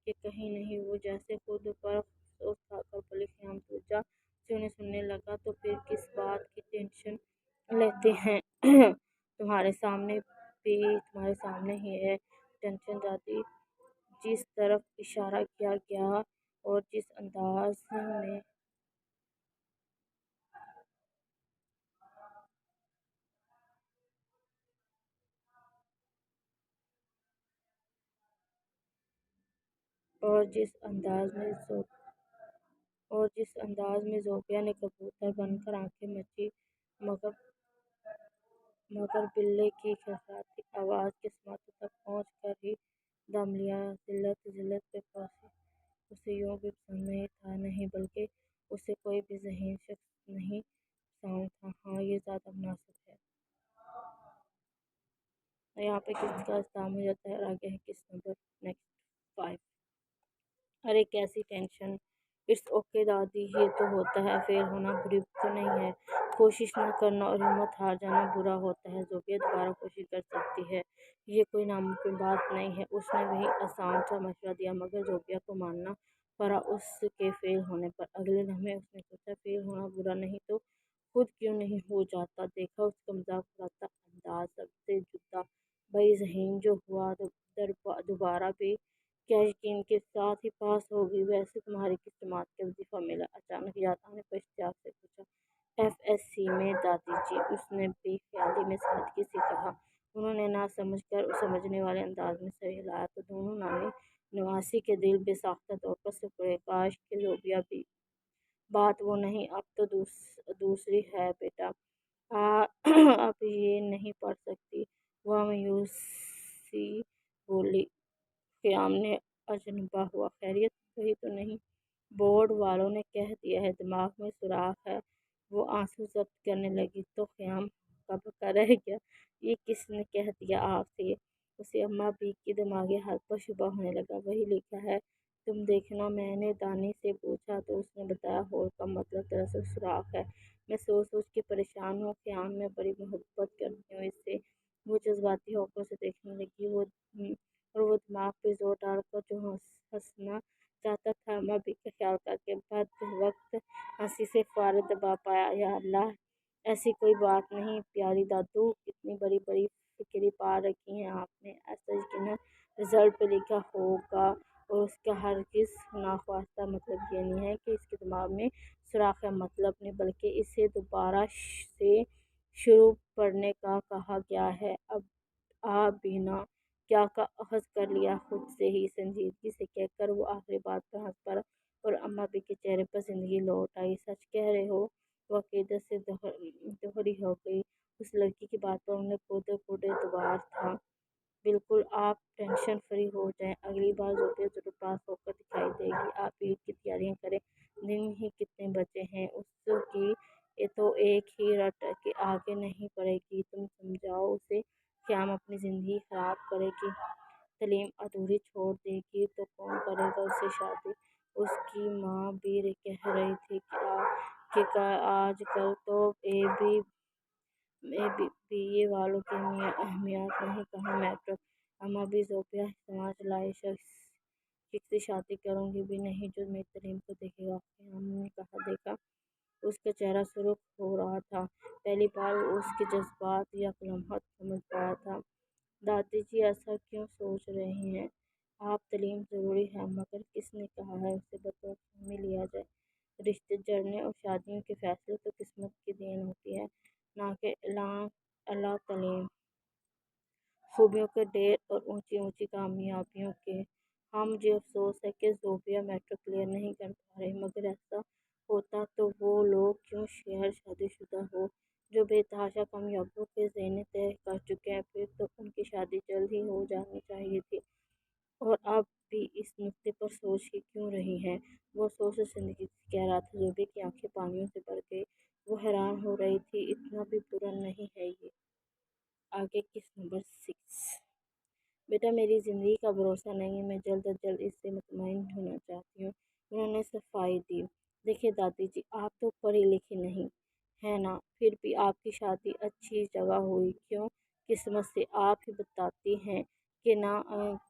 Speaker 2: کے کہیں نہیں۔ وہ جیسے خود پر افسوس کھا کر بولی۔ خیام توجہ سے انہیں سننے لگا۔ تو پھر کس بات کی ٹینشن لیتے ہیں؟ تمہارے سامنے ہی ہے ٹینشن دادی۔ جس طرف اشارہ کیا گیا اور جس انداز میں زوبیہ نے کبوتر بن کر آنکھیں مچھی، مگر بلے کی کھلکھلاتی آواز کے سماعتوں تک پہنچ کر ہی دم لیا۔ ذلت پہ پھانسی اسے یوں بھی پسند نہیں تھا، نہیں بلکہ اسے کوئی بھی ذہین شخص نہیں پسند تھا۔ ہاں، یہ زیادہ مناسب ہے۔ یہاں پہ کس کا اختتام ہو جاتا ہے اور آگے ہے کس نمبر نیکسٹ 5۔ ارے کیسی ٹینشن؟ اٹس اوکے دادی، یہ تو ہوتا ہے، فیل ہونا بری تو نہیں ہے۔ کوشش نہ کرنا اور ہمت ہار جانا برا ہوتا ہے۔ زوبیہ دوبارہ کوشش کر سکتی ہے، یہ کوئی ناممکن بات نہیں ہے۔ اس نے وہی آسان سا مشورہ دیا، مگر زوبیہ کو ماننا پڑا اس کے فیل ہونے پر۔ اگلے لمحے اس نے سوچا، فیل ہونا برا نہیں تو خود کیوں نہیں ہو جاتا؟ دیکھا اس کا مذاق اڑاتا انداز، سب سے جدا بھئی ذہین جو ہوا دوبارہ بھی کیا یقین کے ساتھ ہی پاس ہو گئی؟ ویسے تمہاری کس جماعت کا وظیفہ ملا؟ اچانک یاد آنے پر اشتیاق سے پوچھا۔ ایف ایس سی میں دادی جی، اس نے بے خیالی میں سادگی سے کہا۔ انہوں نے نہ سمجھ کر سمجھنے والے انداز میں سر ہلایا تو دونوں نانی نواسی کے دل بے ساختہ طور پر سکڑے۔ کاش کہ زوبیہ بھی بات وہ نہیں، اب تو دوسری ہے بیٹا، اب یہ نہیں پڑھ سکتی۔ وہ مایوسی بولی۔ خیام نے اجنبا ہوا، خیریت کہیں تو نہیں؟ بورڈ والوں نے کہہ دیا ہے دماغ میں سوراخ ہے۔ وہ آنسو ضبط کرنے لگی تو خیام ہکا بکا رہ گیا۔ یہ کس نے کہہ دیا آپ سے؟ اسے اماں بیگ کی دماغی حالت پر شبہ ہونے لگا۔ وہی لکھا ہے، تم دیکھنا۔ میں نے دانی سے پوچھا تو اس نے بتایا ہول کا مطلب دراصل سوراخ ہے۔ میں سوچ سوچ کے پریشان ہوں خیام، میں بڑی محبت کرتی ہوں اس سے۔ وہ جذباتی ہو کر اسے دیکھنے لگی، اور وہ دماغ پہ زور ڈال کر جو ہنسنا چاہتا تھا اماں بیگ کا خیال کر کے بد وقت ہنسی سے فوراً دبا پایا۔ یا اللہ، ایسی کوئی بات نہیں پیاری دادو، کتنی بڑی بڑی فکریں پال رکھی ہیں آپ نے۔ ایسا یقیناً رزلٹ پہ لکھا ہوگا اور اس کا ہرگز ناخواستہ مطلب یہ نہیں ہے کہ اس کے دماغ میں سوراخ ہے، مطلب نہیں، بلکہ اسے دوبارہ سے شروع پڑھنے کا کہا گیا ہے۔ اب بینا کیا کا اخذ کر لیا خود سے ہی سنجیدگی سے کہہ کر وہ آخری بات پر ہنس پڑا اور اماں بھی کے چہرے پر زندگی لوٹ آئی۔ سچ کہہ رہے ہو؟ وہ عقیدت سے دوہری ہو گئی۔ اس لڑکی کی بات پر انہیں کوڑے کوڑے اعتبار تھا۔ بالکل، آپ ٹینشن فری ہو جائیں، اگلی بار زوفیا ضرور پاس ہو کر دکھائی دے گی۔ آپ عید کی تیاریاں کریں، دن ہی کتنے بچے ہیں، اس کی تو ایک ہی رٹ کے آگے نہیں بڑھے گی۔ تم سمجھاؤ اسے، قیام اپنی زندگی خراب کرے گی، تعلیم ادھوری چھوڑ دے گی تو کون کرے گا اس سے شادی؟ اس کی ماں بھی کہہ رہی تھی کہ آج کل تو بی اے والوں کی اہمیت نہیں، کہاں میٹرک۔ اماں بھی زوفیا سمجھ لائی، شخص سے شادی کروں گی بھی نہیں جو میری تعلیم کو دیکھے گا۔ قیام نے کہا۔ دیکھا اس کا چہرہ سرخ ہو رہا تھا، پہلی بار وہ اس کے جذبات یک لمحہ سمجھ پایا تھا۔ دادی جی ایسا کیوں سوچ رہی ہیں آپ؟ تعلیم ضروری ہے مگر کس نے کہا ہے اسے بطور کامی لیا جائے؟ رشتے جڑنے اور شادیوں کے فیصلے تو قسمت کی دین ہوتی ہے، نہ کہ اعلیٰ تعلیم، خوبیوں کے ڈھیر اور اونچی اونچی کامیابیوں کے۔ ہاں مجھے افسوس ہے کہ زوفیا میٹرک کلیئر نہیں کر پا رہی، مگر ایسا ہوتا تو وہ لوگ کیوں غیر شادی شدہ ہو جو بے تحاشا کامیابیوں کے زینے طے کر چکے ہیں؟ پھر تو ان کی شادی جلد ہی ہو جانی چاہیے تھی۔ اور اب بھی اس نکتے پر سوچ ہی کیوں رہی ہیں؟ وہ سوچ زندگی سے کہہ رہا تھا۔ زوفیا کی آنکھیں پانیوں سے بھر گئی، وہ حیران ہو رہی تھی، اتنا بھی برا نہیں ہے یہ۔ آگے کس نمبر 6؟ بیٹا میری زندگی کا بھروسہ نہیں ہے، میں جلد از جلد اس سے مطمئن ہونا چاہتی ہوں۔ انہوں نے صفائی دی۔ دیکھیے دادی جی، آپ تو پڑھی لکھی نہیں ہیں نا، پھر بھی آپ کی شادی اچھی جگہ ہوئی کیوں؟ قسمت سے۔ آپ ہی بتاتی ہیں کہ نہ،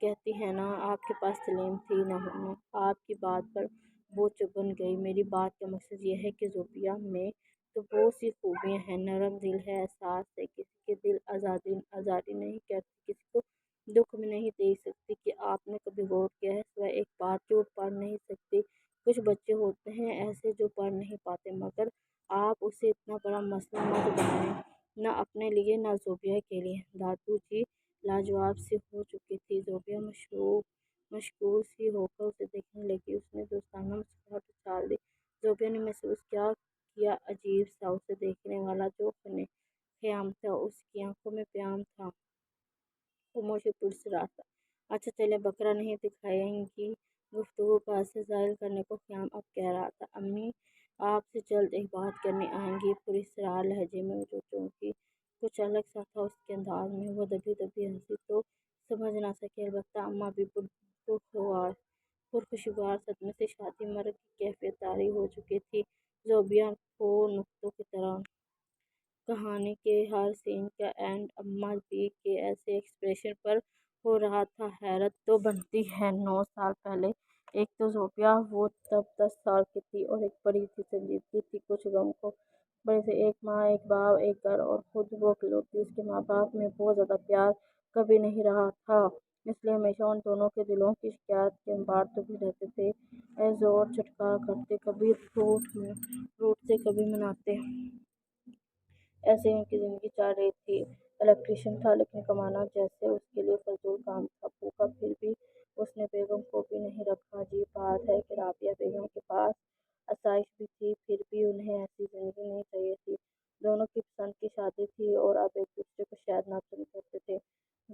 Speaker 2: کہتی ہیں نا آپ کے پاس تعلیم تھی نہ ہنر۔ آپ کی بات پر بوجھ بن گئی۔ میری بات کا مقصد یہ ہے کہ زوفیا میں تو بہت سی خوبیاں ہیں، نرم دل ہے، احساس ہے، کسی کے دل آزاری نہیں کرتی، کسی کو دکھ میں نہیں دے سکتی۔ کہ آپ نے کبھی غور کیا ہے سوائے ایک بات کہ وہ پڑھ نہیں سکتی؟ کچھ بچے ہوتے ہیں ایسے جو پڑھ نہیں پاتے، مگر آپ اسے اتنا بڑا مسئلہ مت بنائیں، نہ اپنے لیے نہ زوفیا کے لیے۔ دادو جی لاجواب سی ہو چکی تھی۔ زوفیا مشکور سی ہو کر اسے دیکھنے لگی، اس نے دوستانہ مسکراہٹ اچھال دی۔ زوفیا نے محسوس کیا عجیب سا اسے دیکھنے والا جو خیام تھا، اس کی آنکھوں میں پیام تھا، خاموشی پراسرار تھا۔ اچھا چلیں، بکرا نہیں دکھائیں گی۔ گفتگو کا اثر ظاہر کرنے کو خیام اب کہہ رہا تھا، امی آپ سے جلد ایک بات کرنے آئیں گی، پراسرار لہجے میں، جو چونکہ کچھ الگ سا تھا اس کے انداز میں۔ وہ دبی دبی ہنسی تو سمجھ نہ سکی، البتہ اماں بھی پرخوشگوار صدمے سے شادی مرگ کی کیفیت طاری ہو چکی تھی۔ زوفیا کو نکتوں کی طرح کہانی کے ہر سین کا اینڈ اماں بھی کے ایسے ایکسپریشن پر ہو رہا تھا۔ حیرت تو بنتی ہے، 9 سال پہلے ایک تو زوفیا وہ تب 10 سال کی تھی اور ایک بڑی تھی، سنجیدگی تھی، کچھ غم کو بڑے سے، ایک ماں، ایک باپ، ایک گھر، اور خود وہ اکلوتی۔ اس کے ماں باپ میں بہت زیادہ پیار کبھی نہیں رہا تھا، اس لیے ہمیشہ ان دونوں کے دلوں کی شکایت کے انبار دبے رہتے تھے، اے زور چھٹکارا کرتے، کبھی روٹھتے کبھی مناتے۔ ایسے ہی ان کی زندگی چل رہی تھی۔ الیکٹریشین تھا لیکن کمانا جیسے اس کے لیے فضول کام تھا۔ بھوکا پھر بھی اس نے بیگم کو بھی نہیں رکھا۔ عجیب بات ہے کہ رابعہ بیگم کے پاس آسائش بھی تھی، پھر بھی انہیں ایسی زندگی نہیں چاہیے تھی۔ دونوں کی پسند کی شادی تھی اور اب ایک دوسرے کو شاید ناپسند کرتے تھے۔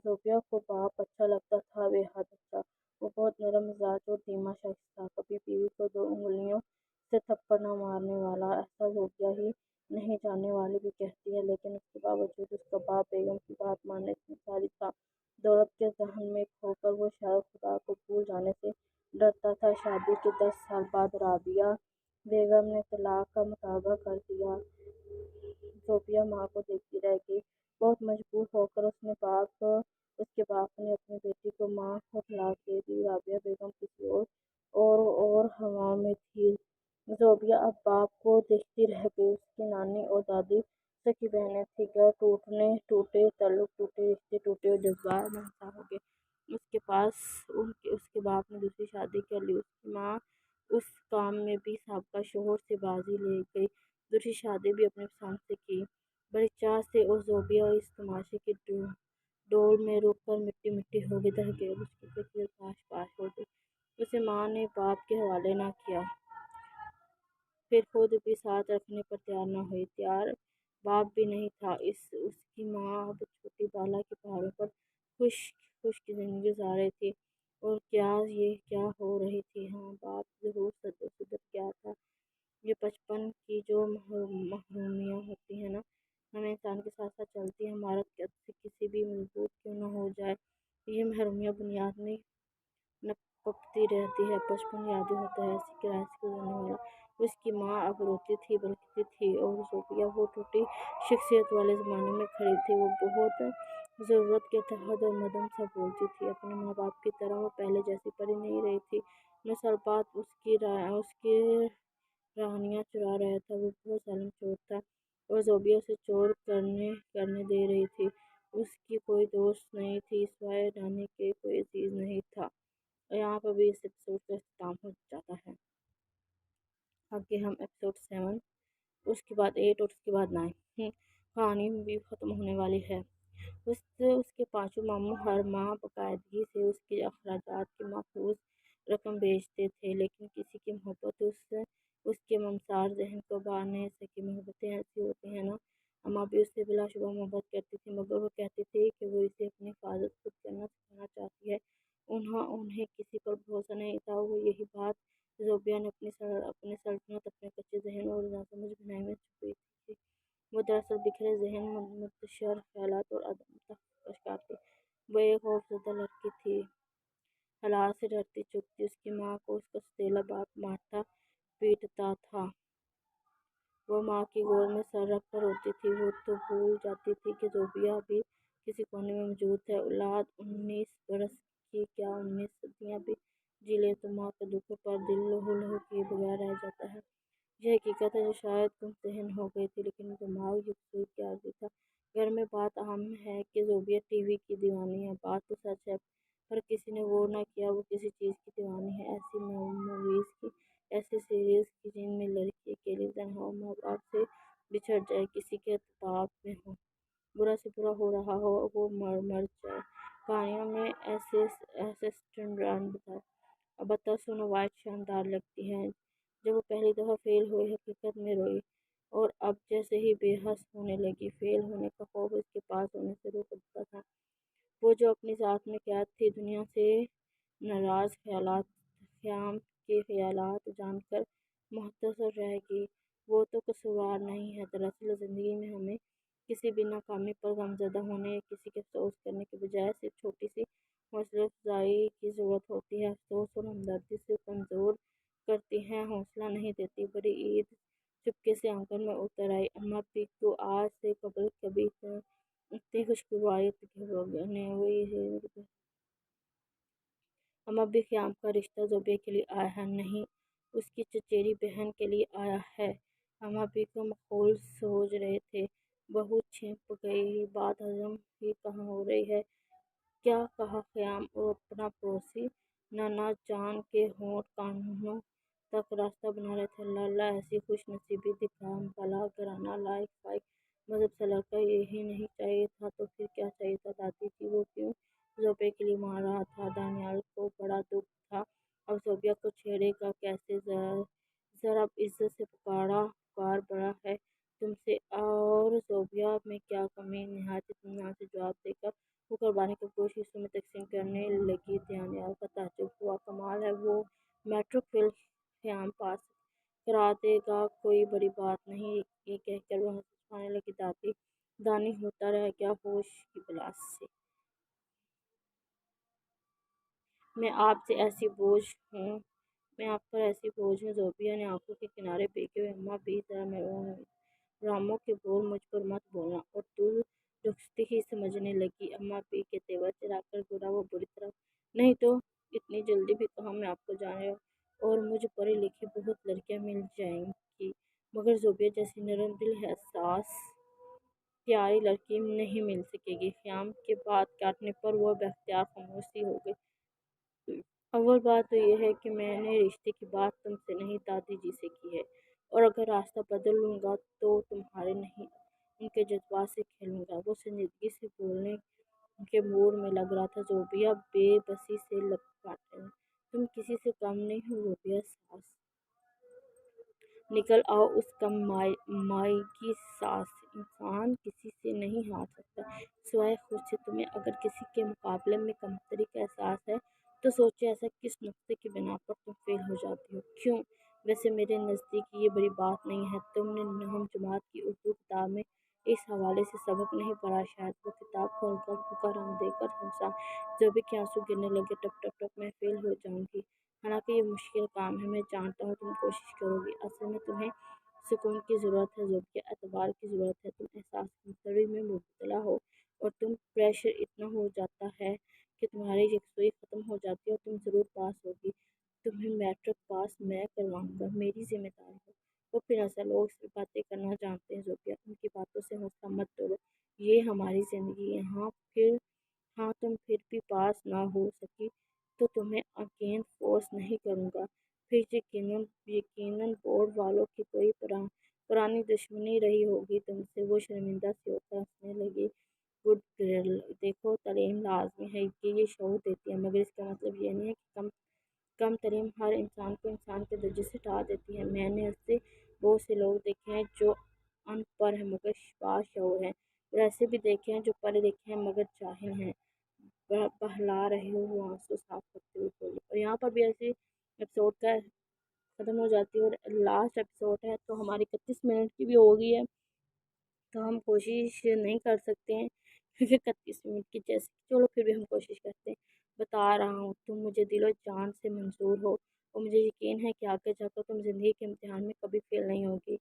Speaker 2: زوفیا کو باپ اچھا لگتا تھا، بے حد اچھا۔ وہ بہت نرم مزاج اور دھیما شخص تھا، کبھی بیوی کو 2 انگلیوں سے تھپڑ نہ مارنے والا۔ ایسا زوفیا ہی نہیں، جاننے والی بھی کہتی ہیں، لیکن اس کے باوجود اس کا باپ بیگم کی بات ماننے سے انکاری تھا۔ دولت کے ذہن میں کھو کر وہ شاید خدا کو بھول جانے سے ڈرتا تھا۔ شادی کے 10 سال بعد رابعہ بیگم نے طلاق کا مطالبہ کر دیا۔ زوفیا ماں کو دیکھتی رہ گئی، بہت مجبور ہو کر اس کے باپ نے اپنی بیٹی کو ماں کو طلاق دے دی۔ رابعہ بیگم کسی اور ہواؤں میں تھی۔ زوفیا اب باپ کو دیکھتی رہ گئی، اس کی نانی اور دادی सखी बहनें थी, घर टूटे, ताल्लुक टूटे, रिश्ते टूटे और जज्बात नंगा हो गए। उसके बाप ने दूसरी शादी कर ली। उसकी माँ उस काम में भी साबका शौहर से बाजी ले गई। दूसरी शादी भी अपने पसंद से की। बड़ी चाह से और ज़ोबिया इस तमाशे की डोर में रुक कर मिट्टी मिट्टी हो गई, दह गई। उसकी तकदीर पाश पाश हो गई। उसे माँ ने बाप के हवाले न किया, फिर खुद भी साथ रखने पर तैयार न हुई। तैयार बाप भी नहीं था। उसकी माँ अब छोटी बाला के पहाड़ों पर खुश खुश की जिंदगी गुजार रही थी। और ये क्या हो रही थी। हाँ, बाप जरूर सुधर गया था। ये बचपन की जो महरूमियाँ होती है ना, हमें इंसान के साथ साथ चलती है। हमारा किसी भी मजबूत क्यों न हो जाए, ये महरूमियाँ बुनियाद में नपकती रहती है। बचपन यादें होता है ऐसी किराए से गुजरने वाला। उसकी माँ अब रोती थी, बलकती थी। और ज़ोबिया वो टूटी शख्सियत वाले ज़माने में खड़ी थी। वो बहुत ज़रूरत के तहत और मदम सा बोलती थी। अपने माँ बाप की तरह वो पहले जैसी परी नहीं रही थी। न साल बाद उसकी रानियाँ चुरा रहा था। वो बहुत जालिम चोर था और ज़ोबिया उसे चोर करने दे रही थी। उसकी कोई दोस्त नहीं थी सिवाय नानी के, कोई अजीज नहीं था। यहाँ पर भी इस एपिसोड का इख्तिताम हो जाता है। आगे हम एपिसोड 7, उसके बाद 8 और उसके बाद 9 कहानी भी ख़त्म होने वाली है। उसके पांचों मामू हर माह बाकायदगी से उसके अखराजात की महफूज रकम भेजते थे, लेकिन किसी की मोहब्बत उसके ममसार जहन को बार नहीं सकी। मोहब्बतें ऐसी होती हैं ना। अम्मा भी उससे बिलाशुबा मोहब्बत करती थी, मगर वो कहती थी कि वो इसे अपनी हिफाजत खुद करना सिखाना चाहती है। उन्हें किसी पर भरोसा नहीं था। वो यही बात ज़ोबिया ने अपनी सल्तनत, अपने कच्चे जहन और नासमझ बनाई में छुपी थी। वो दरअसल बिखरे ज़हन, मुंतशिर ख़यालात और अदम का शिकार थी। वो एक खौफज़दा लड़की थी, हालात से डरती चुभती। उसकी माँ को उसका सौतेला बाप मारता पीटता था। वो माँ की गोद में सर रख कर रोती थी। वो तो भूल जाती थी कि ज़ोबिया भी किसी कोने में मौजूद है। औलाद 19 बरस की क्या, 19 सदियाँ भी जी ले तो माँ के दुखों पर दिल लहू लहू किए बगैर रह जाता है। यह हकीकत है जो शायद गुमसहन हो गई थी, लेकिन दिमाग यकसुर की आरज़ी था। घर में बात आम है कि ज़ोबिया टीवी की दीवानी है। बात तो सच है, पर किसी ने गौर न किया वो किसी चीज़ की दीवानी है। ऐसी मूवीज़ की, ऐसे सीरीज़ की जिनमें लड़की अकेली तन्हा हो, माँ बाप से बिछड़ जाए, किसी के दबाव में हो, बुरा से बुरा हो रहा हो, वो मर जाए। कहानियों में ऐसे स्टैंडर्ड बताए। अब बता, स्नो वाइट शानदार लगती है। जब वो पहली दफ़ा फेल हुई, हकीकत में रोई, और अब जैसे ही बेहस होने लगी। फेल होने का खौफ उसके पास होने से रोकता था। वो जो अपनी ज़ात में कैद थी, दुनिया से नाराज़ ख़याम के ख़यालात जानकर मुहतसर रह गई। वो तो कसूरवार नहीं है। दरअसल ज़िंदगी में हमें किसी भी नाकामी पर गमज़दा होने या किसी के अफ़सोस करने के बजाय सिर्फ छोटी सी हौसला अफ़ज़ाई की ज़रूरत होती है। अफ़सोस और हमदर्दी सिर्फ कमज़ोर करती हैं, हौसला नहीं देती। बड़ी ईद चुपके से आंगन में उतर आई। अम्मा पीकू आज से कबल कभी इतनी खुशगवार ने हुई। अम्मा भी क़याम का रिश्ता ज़ोबिया के लिए आया है, नहीं उसकी चचेरी बहन के लिए आया है। अम्मा भी को मखौल सोच रहे थे। बहू छिप गई, बात हजम ही कहाँ हो रही है। क्या कहा क़याम और अपना पड़ोसी नाना जान के होंठ कानों तक रास्ता बना रहे थे। अल्लाह अल्लाह, ऐसी खुशनसीबी दिखा, भला घराना लायक फाइक मजहब से लड़का यही नहीं चाहिए था तो फिर क्या चाहिए था। दादी थी, वो क्यों ज़ोबिया के लिए मार रहा था। दानियाल को बड़ा दुख था, अब ज़ोबिया को छेड़ेगा कैसे। ज़रा इज्जत से पुकार बड़ा है तुमसे, और ज़ोबिया में क्या कमी। नहायत इत्मीनान से जवाब देकर वो कुर्बानी को गोश्त हिस्सों में तकसीम करने लगी। दानियाल का ताज्जुब हुआ। कमाल है, वो मैट्रिक फेल क़याम पास करा देगा, कोई बड़ी बात नहीं। ये कहकर वह हंसने लगी। दानी होता रह गया होश की बला से। मैं आप से ऐसी बोझ हूँ मैं आप पर ऐसी बोझ हूँ। ज़ोबिया ने आंखों के किनारे फेंके हुए, अम्मा भी ज़रा रामों के बोल, मुझ पर मत बोलना। और तू रुखसती ही समझने लगी। अम्मा पी के तेवर चढ़ाकर बोला। वो बुरी तरह, नहीं तो इतनी जल्दी भी कहाँ मैं आपको जाने, और मुझ पढ़ी लिखी बहुत लड़कियां मिल जाएंगी, मगर ज़ोबिया जैसी नरम दिल है, सास پیاری لڑکی نہیں مل سکے گی۔ خیام کے بات کاٹنے پر وہ باختیار خاموش سی ہو گئی۔ اول بات تو یہ ہے کہ میں نے رشتے کی بات تم سے نہیں دادی جی سے کی ہے، اور اگر راستہ بدل لوں گا تو تمہارے نہیں ان کے جذبات سے کھیلوں گا۔ وہ سنجیدگی سے بولنے کے موڈ میں لگ رہا تھا۔ زوبیہ بے بسی سے لب کاٹے۔ تم کسی سے کم نہیں ہو زوبیہ، ساس نکل آؤ اس کم مائی کی ساس سے۔ انسان کسی سے نہیں ہار سکتا سوائے خود سے۔ تمہیں اگر کسی کے مقابلے میں کمتری کا احساس ہے تو سوچو ایسا کس نقطے کی بنا پر تم فیل ہو جاتی ہو؟ کیوں؟ ویسے میرے نزدیک یہ بڑی بات نہیں ہے۔ تم نے نہم جماعت کی اردو کتاب میں اس حوالے سے سبق نہیں پڑھا شاید۔ وہ کتاب کھول کر پھونکا رنگ دے کر ہنسا۔ زوبیہ کے آنسو گرنے لگے۔ ٹپ ٹپ ٹپ۔ میں فیل ہو جاؤں گی، حالانکہ یہ مشکل کام ہے۔ میں جانتا ہوں تم کوشش کرو گی۔ اصل میں تمہیں سکون کی ضرورت ہے زوبیہ، اعتبار کی ضرورت ہے۔ تم احساس کمتری میں مبتلا ہو اور تم پریشر اتنا ہو جاتا ہے کہ تمہاری یکسوئی ختم ہو جاتی ہے، اور تم ضرور پاس ہوگی۔ تمہیں میٹرک پاس میں کرواؤں گا، میری ذمہ داری ہے۔ وہ پھر ہنسا۔ لوگ صرف باتیں کرنا جانتے ہیں زوبیہ، ان کی باتوں سے حوصلہ مت توڑو۔ یہ ہماری زندگی ہے۔ ہاں تم پھر بھی پاس نہ ہو سکی تو تمہیں اگین فورس نہیں کروں گا۔ پھر یقیناً بورڈ والوں کی کوئی پرانی دشمنی رہی ہوگی تم سے۔ وہ شرمندہ سی ہو کر ہنسنے لگی۔ گڈ گرل، دیکھو تعلیم لازمی ہے کہ یہ شعور دیتی ہے، مگر اس کا مطلب یہ نہیں ہے کہ کم تعلیم ہر انسان کو انسان کے درجے سے ہٹا دیتی ہے۔ میں نے ایسے بہت سے لوگ دیکھے ہیں جو ان پڑھ ہیں مگر باشعور ہیں، اور ایسے بھی دیکھے ہیں جو پڑھے لکھے ہیں مگر جاہل ہیں۔ بہلا رہے ہو؟ وہ آنسو صاف کرتے ہوئے بولی۔ اور یہاں پر بھی ایسی ایپیسوڈ کا ختم ہو جاتی ہے، اور لاسٹ ایپیسوڈ ہے تو ہماری 31 منٹ کی بھی ہو گئی ہے، تو ہم کوشش نہیں کر سکتے ہیں کیونکہ 31 منٹ کی جیسے چلو پھر بھی ہم کوشش کرتے ہیں۔ بتا رہا ہوں تم مجھے دل و جان سے منظور ہو، اور مجھے یقین ہے کہ آگے جا کر تم زندگی کے امتحان میں کبھی فیل نہیں ہوگی۔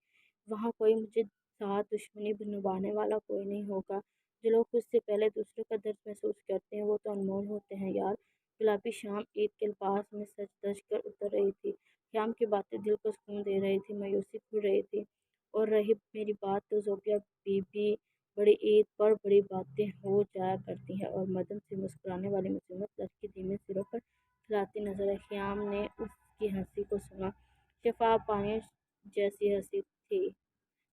Speaker 2: وہاں کوئی مجھے ساتھ دشمنی نبھانے والا کوئی نہیں ہوگا۔ جو لوگ خود سے پہلے دوسروں کا درد محسوس کرتے ہیں وہ تو انمول ہوتے ہیں یار۔ گلابی شام عید کے لباس میں سج دج کر اتر رہی تھی۔ خیام کی باتیں دل کو سکون دے رہی تھی، مایوسی کھل رہی تھی۔ اور رہی میری بات تو زوبیہ بی بی، بڑی عید پر بڑی باتیں ہو جایا کرتی ہیں، اور مدن سے مسکرانے والی مسمت لڑکی دھیمے سروں پر کھلاتی نظر آئی۔ خیام نے اس کی ہنسی کو سنا، شفاف پانی جیسی ہنسی تھی۔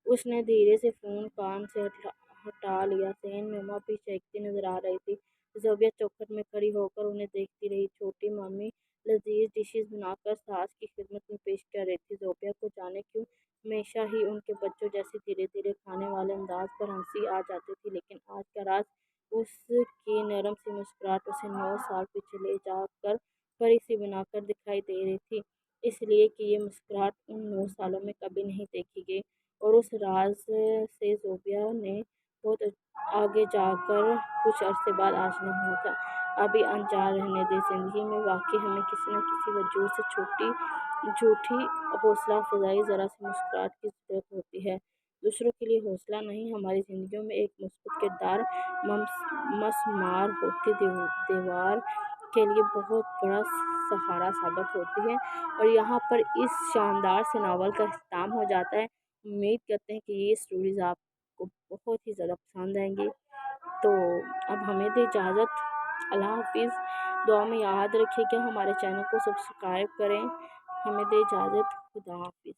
Speaker 2: اس نے دھیرے سے فون کان سے ہٹا لیا۔ صحن میں ماں بھی چہکتی نظر آ رہی تھی۔ زوبیہ چوکھٹ میں کھڑی ہو کر انہیں دیکھتی رہی۔ چھوٹی مامی لذیذ ڈشز بنا کر ساس کی خدمت میں پیش کر رہی تھی۔ زوبیہ کو جانے کیوں ہمیشہ ہی ان کے بچوں جیسے دھیرے دھیرے کھانے والے انداز پر ہنسی آ جاتی تھی، لیکن آج کا راز اس کی نرم سی مسکراہٹ اسے 9 سال پیچھے لے جا کر پری سی بنا کر دکھائی دے رہی تھی، اس لیے کہ یہ مسکراہٹ ان 9 سالوں میں کبھی نہیں دیکھی گئی۔ اور اس راز سے زوبیہ نے بہت آگے جا کر کچھ عرصے بعد آشنا ہوا تھا۔ ابھی انجان رہنے دے۔ زندگی میں واقعی ہمیں کسی نہ کسی وجہ سے جھوٹی حوصلہ افزائی، ذرا سی مسکراہٹ کی ضرورت ہوتی ہے۔ دوسروں کے لیے حوصلہ نہیں، ہماری زندگیوں میں ایک مثبت کردار مسمار ہوتی دیوار کے لیے بہت بڑا سہارا ثابت ہوتی ہے۔ اور یہاں پر اس شاندار سے ناول کا اختتام ہو جاتا ہے۔ امید کرتے ہیں کہ یہ سٹوریز آپ کو بہت ہی زیادہ پسند آئیں گی۔ تو اب ہمیں دے اجازت، اللہ حافظ۔ دعا میں یاد رکھیے کہ ہمارے چینل کو سبسکرائب کریں۔ ہمیں دے اجازت، خدا حافظ۔